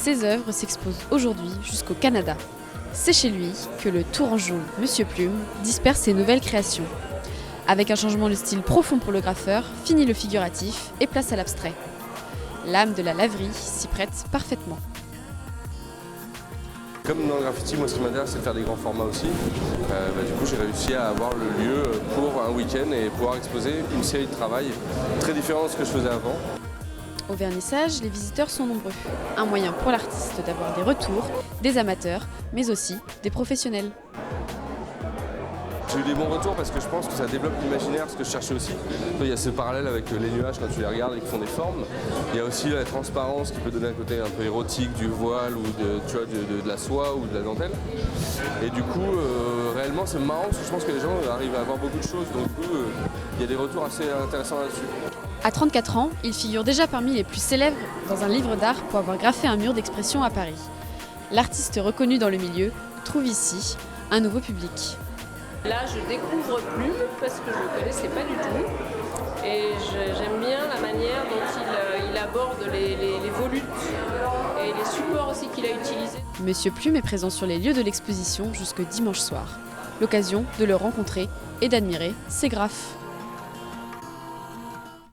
Ses œuvres s'exposent aujourd'hui jusqu'au Canada. C'est chez lui que le Tourangeau Monsieur Plume disperse ses nouvelles créations. Avec un changement de style profond pour le graffeur, fini le figuratif et place à l'abstrait. L'âme de la laverie s'y prête parfaitement. Comme dans le graffiti, moi ce qui m'intéresse c'est de faire des grands formats aussi. Du coup j'ai réussi à avoir le lieu pour un week-end et pouvoir exposer une série de travail très différents de ce que je faisais avant. Au vernissage, les visiteurs sont nombreux. Un moyen pour l'artiste d'avoir des retours, des amateurs, mais aussi des professionnels. J'ai eu des bons retours parce que je pense que ça développe l'imaginaire, ce que je cherchais aussi. Il y a ce parallèle avec les nuages quand tu les regardes et qui font des formes. Il y a aussi la transparence qui peut donner un côté un peu érotique du voile ou de la soie ou de la dentelle. Et du coup, réellement c'est marrant parce que je pense que les gens arrivent à avoir beaucoup de choses. Donc du coup, il y a des retours assez intéressants là-dessus. À 34 ans, il figure déjà parmi les plus célèbres dans un livre d'art pour avoir graffé un mur d'expression à Paris. L'artiste reconnu dans le milieu trouve ici un nouveau public. Là, je découvre Plume parce que je ne le connaissais pas du tout. Et j'aime bien la manière dont il aborde les volutes et les supports aussi qu'il a utilisés. Monsieur Plume est présent sur les lieux de l'exposition jusque dimanche soir. L'occasion de le rencontrer et d'admirer ses graphes.